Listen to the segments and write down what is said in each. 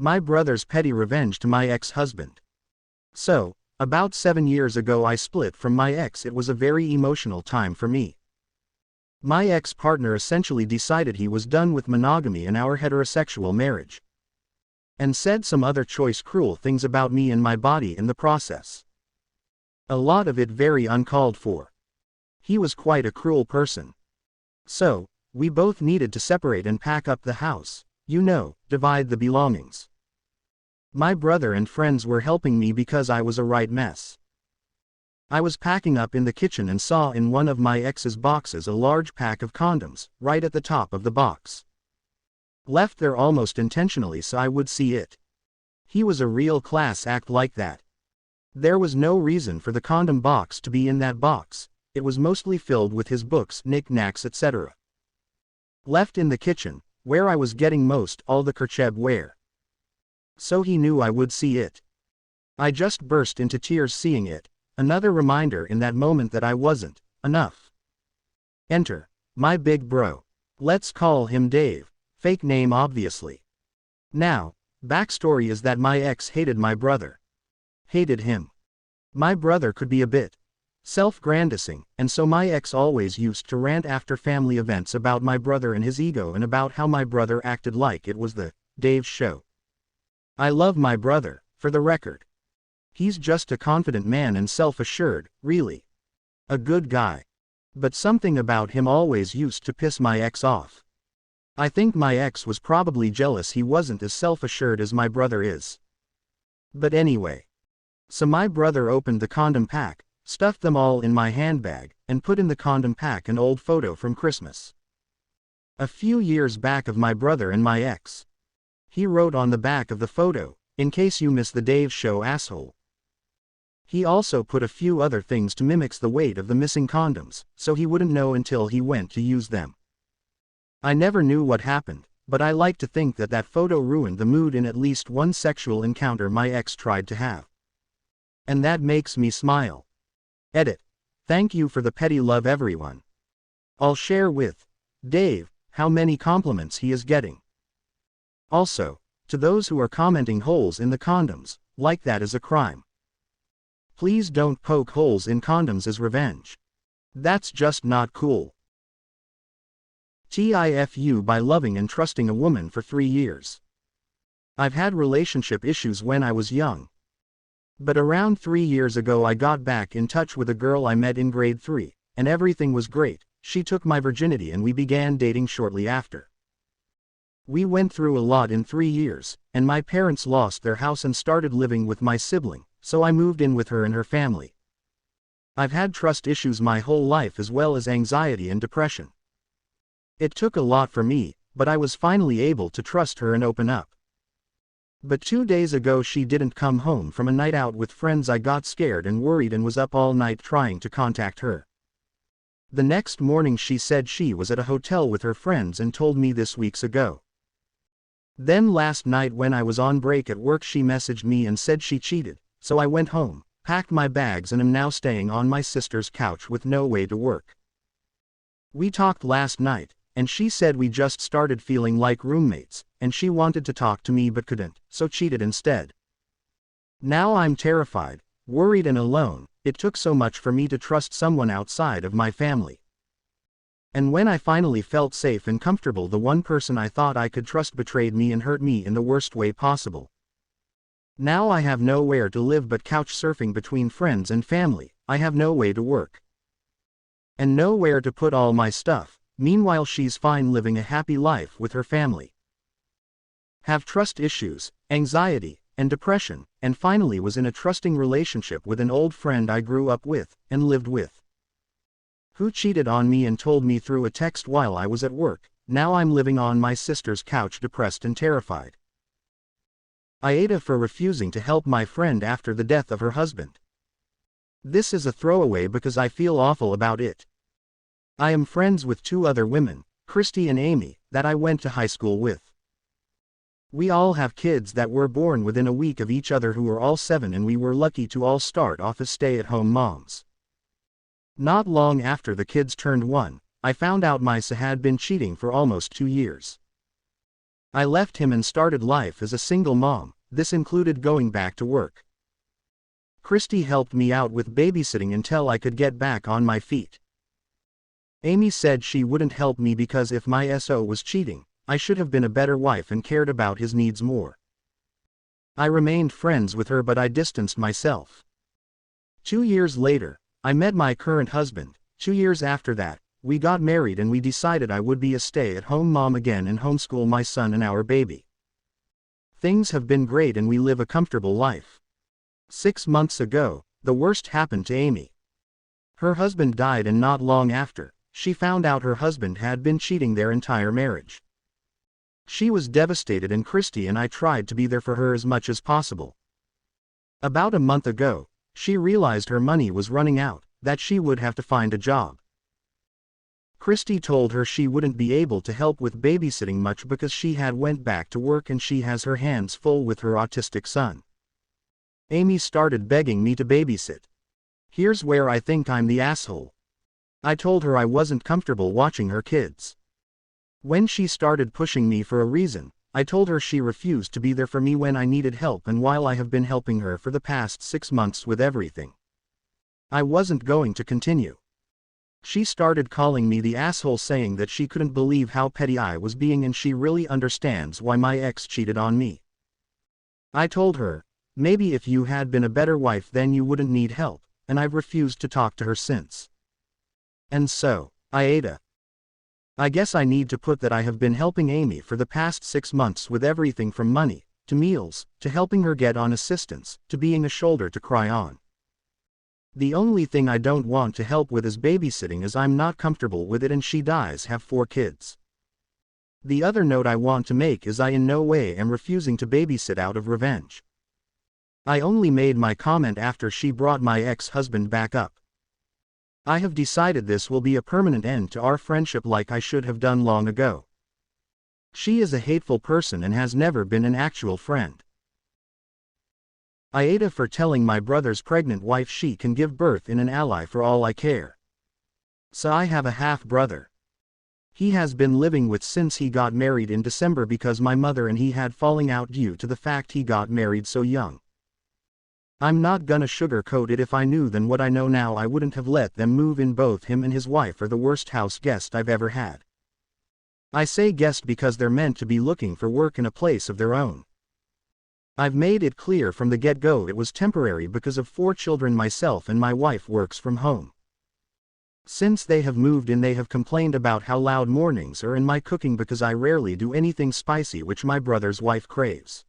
My brother's petty revenge to my ex-husband. So, about 7 years ago I split from my ex. It was a very emotional time for me. My ex-partner essentially decided he was done with monogamy and our heterosexual marriage. And said some other choice cruel things about me and my body in the process. A lot of it very uncalled for. He was quite a cruel person. So, we both needed to separate and pack up the house, divide the belongings. My brother and friends were helping me because I was a right mess. I was packing up in the kitchen and saw in one of my ex's boxes a large pack of condoms, right at the top of the box. Left there almost intentionally so I would see it. He was a real class act like that. There was no reason for the condom box to be in that box. It was mostly filled with his books, knickknacks, etc. Left in the kitchen, where I was getting most all the kercheb wear. So he knew I would see it. I just burst into tears seeing it, another reminder in that moment that I wasn't enough. Enter my big bro. Let's call him Dave, fake name obviously. Now, backstory is that my ex hated my brother. Hated him. My brother could be a bit self-grandising, and so my ex always used to rant after family events about my brother and his ego and about how my brother acted like it was the Dave show. I love my brother, for the record. He's just a confident man and self-assured, really. A good guy. But something about him always used to piss my ex off. I think my ex was probably jealous he wasn't as self-assured as my brother is. But anyway. So my brother opened the condom pack, stuffed them all in my handbag, and put in the condom pack an old photo from Christmas. A few years back of my brother and my ex. He wrote on the back of the photo, "In case you miss the Dave show, asshole." He also put a few other things to mimic the weight of the missing condoms, so he wouldn't know until he went to use them. I never knew what happened, but I like to think that that photo ruined the mood in at least one sexual encounter my ex tried to have. And that makes me smile. Edit. Thank you for the petty love, everyone. I'll share with Dave how many compliments he is getting. Also, to those who are commenting holes in the condoms, like that is a crime. Please don't poke holes in condoms as revenge. That's just not cool. TIFU by loving and trusting a woman for 3 years. I've had relationship issues when I was young. But around 3 years ago I got back in touch with a girl I met in grade 3, and everything was great. She took my virginity and we began dating shortly after. We went through a lot in 3 years, and my parents lost their house and started living with my sibling, so I moved in with her and her family. I've had trust issues my whole life as well as anxiety and depression. It took a lot for me, but I was finally able to trust her and open up. But 2 days ago she didn't come home from a night out with friends. I got scared and worried and was up all night trying to contact her. The next morning she said she was at a hotel with her friends and told me this weeks ago. Then last night when I was on break at work she messaged me and said she cheated, so I went home, packed my bags and am now staying on my sister's couch with no way to work. We talked last night, and she said we just started feeling like roommates, and she wanted to talk to me but couldn't, so cheated instead. Now I'm terrified, worried and alone. It took so much for me to trust someone outside of my family. And when I finally felt safe and comfortable, the one person I thought I could trust betrayed me and hurt me in the worst way possible. Now I have nowhere to live but couch surfing between friends and family. I have no way to work. And nowhere to put all my stuff. Meanwhile she's fine living a happy life with her family. Have trust issues, anxiety, and depression, and finally was in a trusting relationship with an old friend I grew up with, and lived with. Who cheated on me and told me through a text while I was at work. Now I'm living on my sister's couch depressed and terrified. AITA for refusing to help my friend after the death of her husband. This is a throwaway because I feel awful about it. I am friends with 2 other women, Christy and Amy, that I went to high school with. We all have kids that were born within a week of each other who are all 7, and we were lucky to all start off as stay-at-home moms. Not long after the kids turned 1, I found out my SA had been cheating for almost 2 years. I left him and started life as a single mom. This included going back to work. Christy helped me out with babysitting until I could get back on my feet. Amy said she wouldn't help me because if my SO was cheating, I should have been a better wife and cared about his needs more. I remained friends with her, but I distanced myself. 2 years later, I met my current husband. 2 years after that, we got married and we decided I would be a stay-at-home mom again and homeschool my son and our baby. Things have been great and we live a comfortable life. 6 months ago, the worst happened to Amy. Her husband died, and not long after, she found out her husband had been cheating their entire marriage. She was devastated, and Christy and I tried to be there for her as much as possible. About a month ago, she realized her money was running out, that she would have to find a job. Christy told her she wouldn't be able to help with babysitting much because she had went back to work and she has her hands full with her autistic son. Amy started begging me to babysit. Here's where I think I'm the asshole. I told her I wasn't comfortable watching her kids. When she started pushing me for a reason, I told her she refused to be there for me when I needed help, and while I have been helping her for the past 6 months with everything, I wasn't going to continue. She started calling me the asshole, saying that she couldn't believe how petty I was being and she really understands why my ex cheated on me. I told her, maybe if you had been a better wife then you wouldn't need help, and I've refused to talk to her since. And so, AITA. I guess I need to put that I have been helping Amy for the past 6 months with everything from money, to meals, to helping her get on assistance, to being a shoulder to cry on. The only thing I don't want to help with is babysitting, as I'm not comfortable with it and she does have 4 kids. The other note I want to make is I in no way am refusing to babysit out of revenge. I only made my comment after she brought my ex-husband back up. I have decided this will be a permanent end to our friendship, like I should have done long ago. She is a hateful person and has never been an actual friend. AITA for telling my brother's pregnant wife she can give birth in an ally for all I care. So I have a half-brother. He has been living with since he got married in December because my mother and he had falling out due to the fact he got married so young. I'm not gonna sugarcoat it. If I knew then what I know now, I wouldn't have let them move in. Both him and his wife are the worst house guest I've ever had. I say guest because they're meant to be looking for work in a place of their own. I've made it clear from the get-go it was temporary because of 4 children. Myself and my wife works from home. Since they have moved in, they have complained about how loud mornings are in my cooking because I rarely do anything spicy, which my brother's wife craves.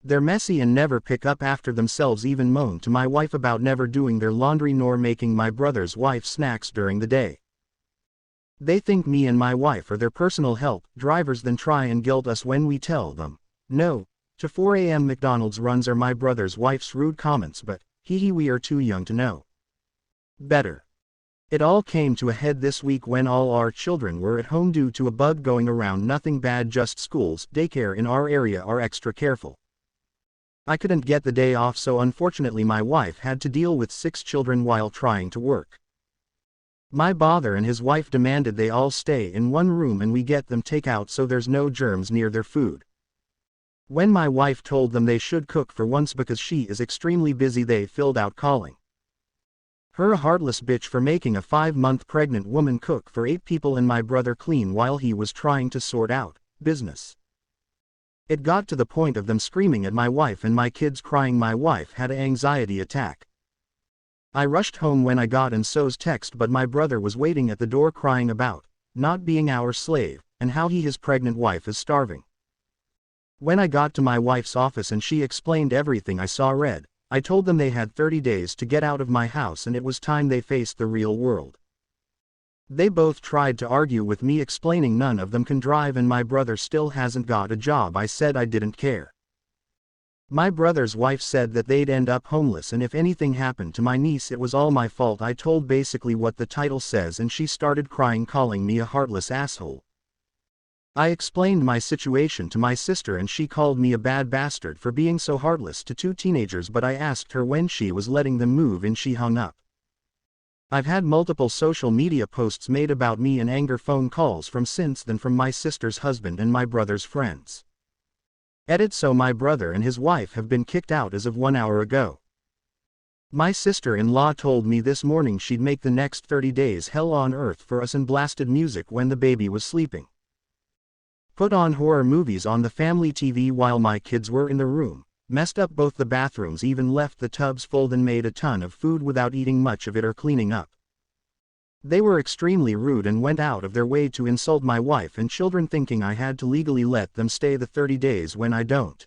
They're messy and never pick up after themselves, even moan to my wife about never doing their laundry nor making my brother's wife snacks during the day. They think me and my wife are their personal help drivers, then try and guilt us when we tell them no to 4 a.m. McDonald's runs are my brother's wife's rude comments, but we are too young to know better. It all came to a head this week when all our children were at home due to a bug going around. Nothing bad, just schools, daycare in our area are extra careful. I couldn't get the day off, so unfortunately my wife had to deal with 6 children while trying to work. My brother and his wife demanded they all stay in one room and we get them takeout so there's no germs near their food. When my wife told them they should cook for once because she is extremely busy, they filled out calling her a heartless bitch for making a 5-month pregnant woman cook for 8 people and my brother clean while he was trying to sort out business. It got to the point of them screaming at my wife and my kids crying. My wife had an anxiety attack. I rushed home when I got an SOS text, but my brother was waiting at the door crying about not being our slave and how his pregnant wife is starving. When I got to my wife's office and she explained everything, I saw red. I told them they had 30 days to get out of my house and it was time they faced the real world. They both tried to argue with me, explaining none of them can drive and my brother still hasn't got a job. I said I didn't care. My brother's wife said that they'd end up homeless and if anything happened to my niece it was all my fault. I told basically what the title says and she started crying, calling me a heartless asshole. I explained my situation to my sister and she called me a bad bastard for being so heartless to 2 teenagers, but I asked her when she was letting them move and she hung up. I've had multiple social media posts made about me and anger phone calls from since then from my sister's husband and my brother's friends. Edit. So my brother and his wife have been kicked out as of 1 hour ago. My sister-in-law told me this morning she'd make the next 30 days hell on earth for us and blasted music when the baby was sleeping. Put on horror movies on the family TV while my kids were in the room, messed up both the bathrooms, even left the tubs full and made a ton of food without eating much of it or cleaning up. They were extremely rude and went out of their way to insult my wife and children, thinking I had to legally let them stay the 30 days when I don't.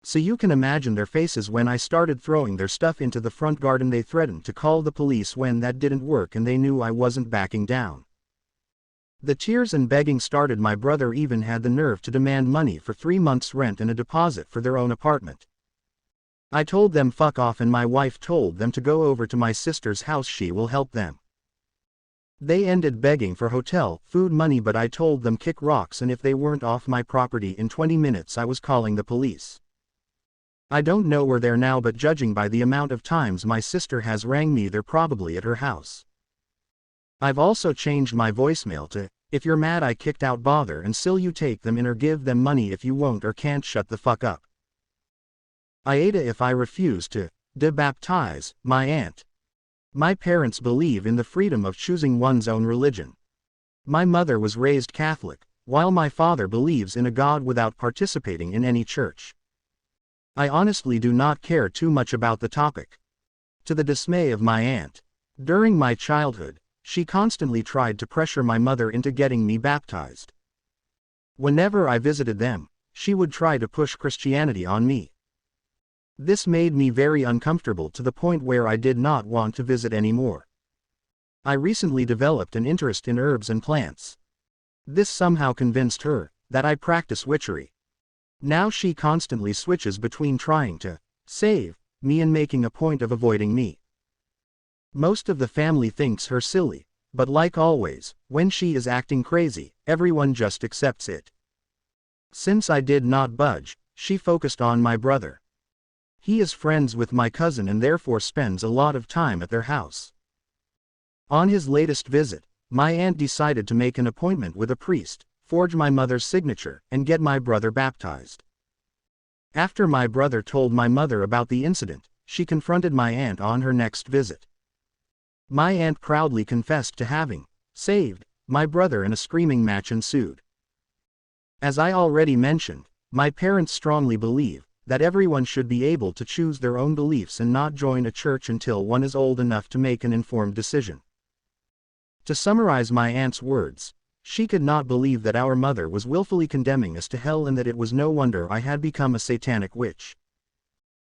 So you can imagine their faces when I started throwing their stuff into the front garden. They threatened to call the police when that didn't work, and they knew I wasn't backing down. The tears and begging started. My brother even had the nerve to demand money for 3 months' rent and a deposit for their own apartment. I told them fuck off, and my wife told them to go over to my sister's house, she will help them. They ended begging for hotel, food money, but I told them kick rocks, and if they weren't off my property in 20 minutes I was calling the police. I don't know where they're now, but judging by the amount of times my sister has rang me, they're probably at her house. I've also changed my voicemail to, if you're mad I kicked out bother until you take them in or give them money. If you won't or can't, shut the fuck up. AITA. If I refuse to debaptize my aunt. My parents believe in the freedom of choosing one's own religion. My mother was raised Catholic, while my father believes in a God without participating in any church. I honestly do not care too much about the topic. To the dismay of my aunt, during my childhood, she constantly tried to pressure my mother into getting me baptized. Whenever I visited them, she would try to push Christianity on me. This made me very uncomfortable, to the point where I did not want to visit anymore. I recently developed an interest in herbs and plants. This somehow convinced her that I practice witchery. Now she constantly switches between trying to save me and making a point of avoiding me. Most of the family thinks her silly, but like always, when she is acting crazy, everyone just accepts it. Since I did not budge, she focused on my brother. He is friends with my cousin and therefore spends a lot of time at their house. On his latest visit, my aunt decided to make an appointment with a priest, forge my mother's signature, and get my brother baptized. After my brother told my mother about the incident, she confronted my aunt on her next visit. My aunt proudly confessed to having saved my brother, and a screaming match ensued. As I already mentioned, my parents strongly believe that everyone should be able to choose their own beliefs and not join a church until one is old enough to make an informed decision. To summarize my aunt's words, she could not believe that our mother was willfully condemning us to hell, and that it was no wonder I had become a satanic witch.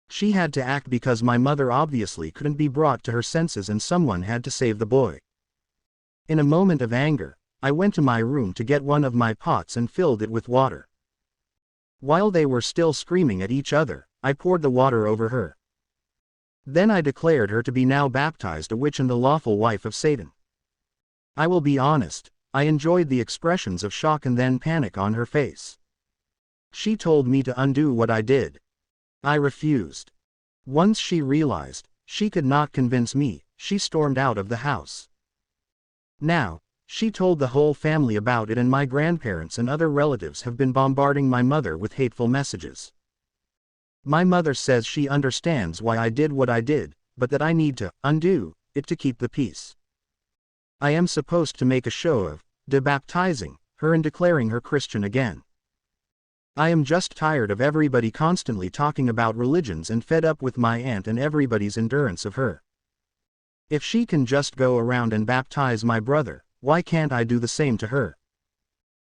She had to act because my mother obviously couldn't be brought to her senses, and someone had to save the boy. In a moment of anger, I went to my room to get one of my pots and filled it with water. While they were still screaming at each other, I poured the water over her. Then I declared her to be now baptized a witch and the lawful wife of Satan. I will be honest, I enjoyed the expressions of shock and then panic on her face. She told me to undo what I did. I refused. Once she realized she could not convince me, she stormed out of the house. Now, she told the whole family about it, and my grandparents and other relatives have been bombarding my mother with hateful messages. My mother says she understands why I did what I did, but that I need to undo it to keep the peace. I am supposed to make a show of debaptizing her and declaring her Christian again. I am just tired of everybody constantly talking about religions and fed up with my aunt and everybody's endurance of her. If she can just go around and baptize my brother, why can't I do the same to her?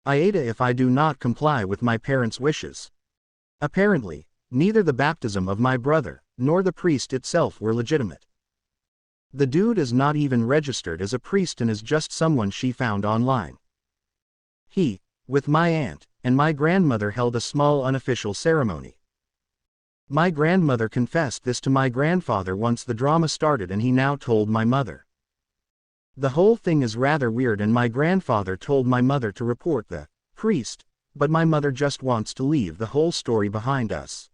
AITA. If I do not comply with my parents' wishes. Apparently, neither the baptism of my brother nor the priest itself were legitimate. The dude is not even registered as a priest and is just someone she found online. He, with my aunt and my grandmother, held a small unofficial ceremony. My grandmother confessed this to my grandfather once the drama started, and he now told my mother. The whole thing is rather weird, and my grandfather told my mother to report the priest, but my mother just wants to leave the whole story behind us.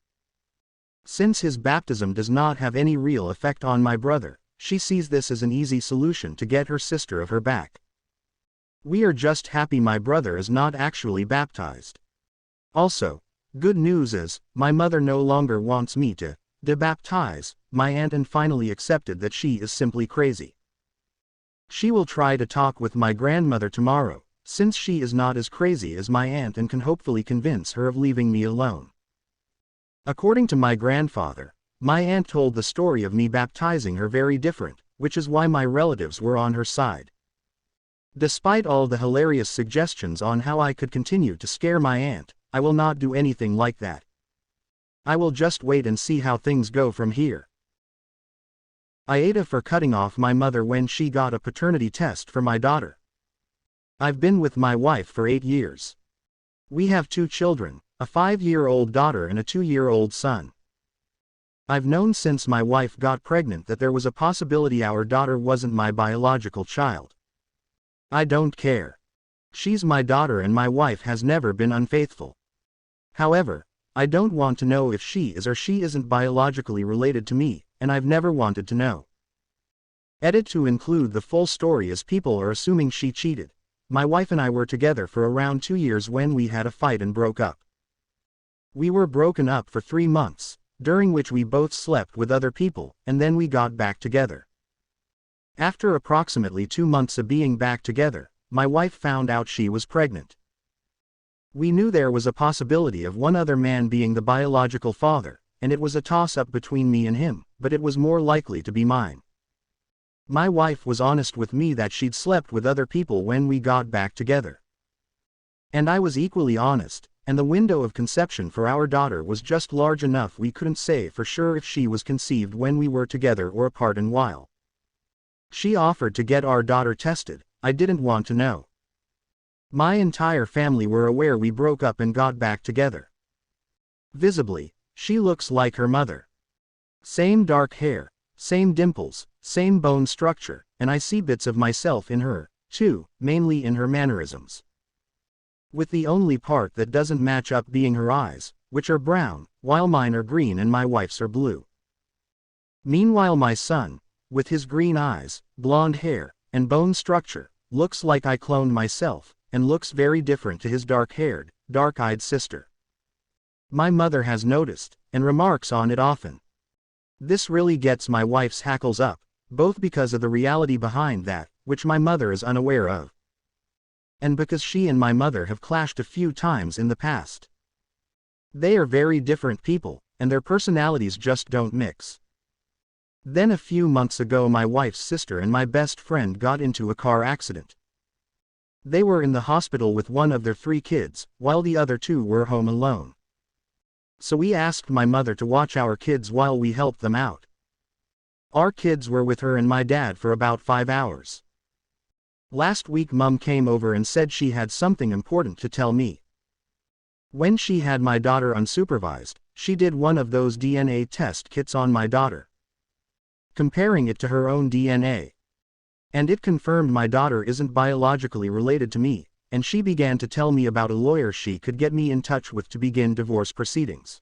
Since his baptism does not have any real effect on my brother, she sees this as an easy solution to get her sister of her back. We are just happy my brother is not actually baptized. Also, good news is, my mother no longer wants me to debaptize my aunt and finally accepted that she is simply crazy. She will try to talk with my grandmother tomorrow, since she is not as crazy as my aunt and can hopefully convince her of leaving me alone. According to my grandfather, my aunt told the story of me baptizing her very different, which is why my relatives were on her side. Despite all the hilarious suggestions on how I could continue to scare my aunt, I will not do anything like that. I will just wait and see how things go from here. AITA for cutting off my mother when she got a paternity test for my daughter. I've been with my wife for 8 years. We have 2 children, a 5-year-old daughter and a 2-year-old son. I've known since my wife got pregnant that there was a possibility our daughter wasn't my biological child. I don't care. She's my daughter and my wife has never been unfaithful. However, I don't want to know if she is or she isn't biologically related to me, and I've never wanted to know. Edit to include the full story as people are assuming she cheated. My wife and I were together for around 2 years when we had a fight and broke up. We were broken up for 3 months, during which we both slept with other people, and then we got back together. After approximately 2 months of being back together, my wife found out she was pregnant. We knew there was a possibility of one other man being the biological father, and it was a toss-up between me and him, but it was more likely to be mine. My wife was honest with me that she'd slept with other people when we got back together. And I was equally honest, and the window of conception for our daughter was just large enough we couldn't say for sure if she was conceived when we were together or apart and while. She offered to get our daughter tested. I didn't want to know. My entire family were aware we broke up and got back together. Visibly, she looks like her mother. Same dark hair, same dimples, same bone structure, and I see bits of myself in her, too, mainly in her mannerisms. With the only part that doesn't match up being her eyes, which are brown, while mine are green and my wife's are blue. Meanwhile my son, with his green eyes, blonde hair, and bone structure, looks like I cloned myself, and looks very different to his dark-haired, dark-eyed sister. My mother has noticed, and remarks on it often. This really gets my wife's hackles up, both because of the reality behind that, which my mother is unaware of, and because she and my mother have clashed a few times in the past. They are very different people, and their personalities just don't mix. Then a few months ago my wife's sister and my best friend got into a car accident. They were in the hospital with one of their 3 kids, while the other 2 were home alone. So we asked my mother to watch our kids while we helped them out. Our kids were with her and my dad for about 5 hours. Last week Mum came over and said she had something important to tell me. When she had my daughter unsupervised, she did one of those DNA test kits on my daughter, comparing it to her own DNA. And it confirmed my daughter isn't biologically related to me, and she began to tell me about a lawyer she could get me in touch with to begin divorce proceedings.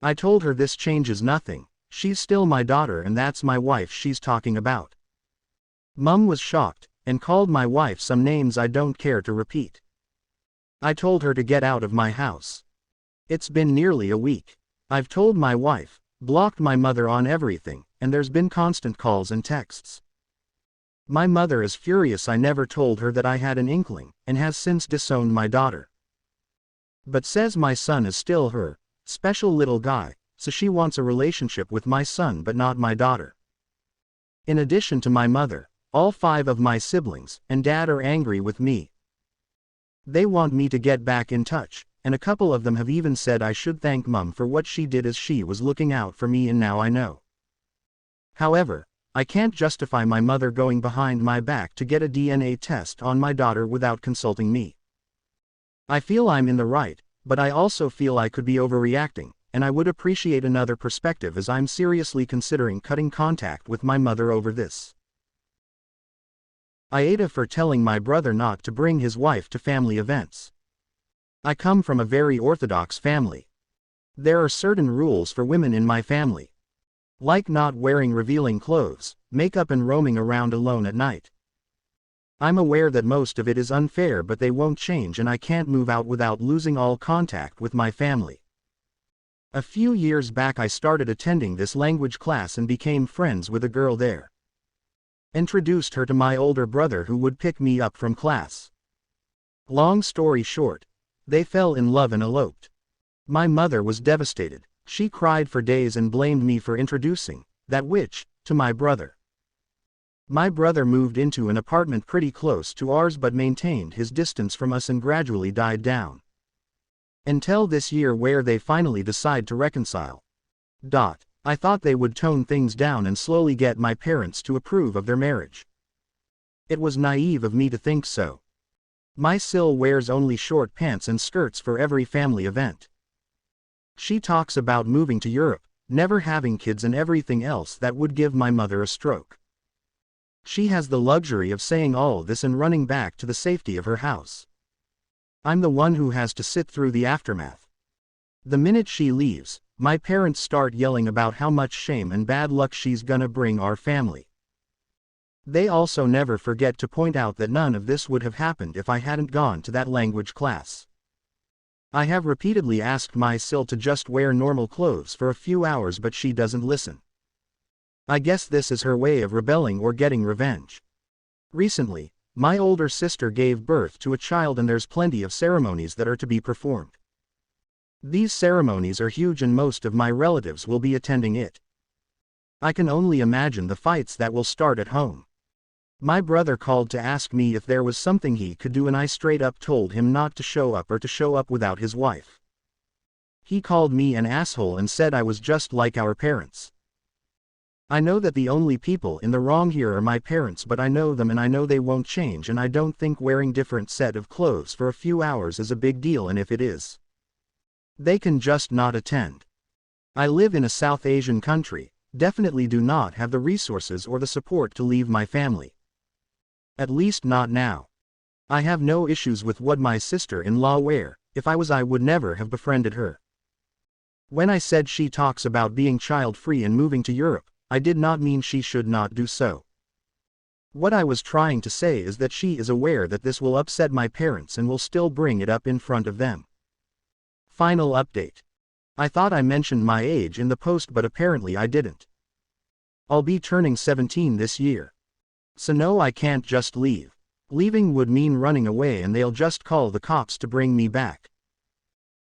I told her this changes nothing, she's still my daughter and that's my wife she's talking about. Mum was shocked, and called my wife some names I don't care to repeat. I told her to get out of my house. It's been nearly a week. I've told my wife, blocked my mother on everything, and there's been constant calls and texts. My mother is furious I never told her that I had an inkling, and has since disowned my daughter. But says my son is still her special little guy, so she wants a relationship with my son but not my daughter. In addition to my mother, all 5 of my siblings and dad are angry with me. They want me to get back in touch, and a couple of them have even said I should thank Mum for what she did as she was looking out for me and now I know. However, I can't justify my mother going behind my back to get a DNA test on my daughter without consulting me. I feel I'm in the right, but I also feel I could be overreacting, and I would appreciate another perspective as I'm seriously considering cutting contact with my mother over this. AITA for telling my brother not to bring his wife to family events. I come from a very orthodox family. There are certain rules for women in my family. Like not wearing revealing clothes, makeup and roaming around alone at night. I'm aware that most of it is unfair, but they won't change and I can't move out without losing all contact with my family. A few years back I started attending this language class and became friends with a girl there. Introduced her to my older brother who would pick me up from class. Long story short, they fell in love and eloped. My mother was devastated. She cried for days and blamed me for introducing that witch to my brother. My brother moved into an apartment pretty close to ours but maintained his distance from us and gradually died down. Until this year where they finally decide to reconcile. I thought they would tone things down and slowly get my parents to approve of their marriage. It was naive of me to think so. My sil wears only short pants and skirts for every family event. She talks about moving to Europe, never having kids and everything else that would give my mother a stroke. She has the luxury of saying all this and running back to the safety of her house. I'm the one who has to sit through the aftermath. The minute she leaves, my parents start yelling about how much shame and bad luck she's gonna bring our family. They also never forget to point out that none of this would have happened if I hadn't gone to that language class. I have repeatedly asked my sil to just wear normal clothes for a few hours but she doesn't listen. I guess this is her way of rebelling or getting revenge. Recently, my older sister gave birth to a child and there's plenty of ceremonies that are to be performed. These ceremonies are huge and most of my relatives will be attending it. I can only imagine the fights that will start at home. My brother called to ask me if there was something he could do and I straight up told him not to show up or to show up without his wife. He called me an asshole and said I was just like our parents. I know that the only people in the wrong here are my parents, but I know them and I know they won't change, and I don't think wearing different set of clothes for a few hours is a big deal, and if it is, they can just not attend. I live in a South Asian country, definitely do not have the resources or the support to leave my family. At least not now. I have no issues with what my sister-in-law wear. If I was, I would never have befriended her. When I said she talks about being child-free and moving to Europe, I did not mean she should not do so. What I was trying to say is that she is aware that this will upset my parents and will still bring it up in front of them. Final update. I thought I mentioned my age in the post, but apparently I didn't. I'll be turning 17 this year. So no, I can't just leave. Leaving would mean running away and they'll just call the cops to bring me back.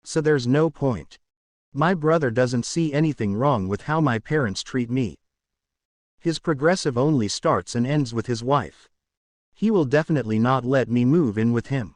So there's no point. My brother doesn't see anything wrong with how my parents treat me. His progressive only starts and ends with his wife. He will definitely not let me move in with him.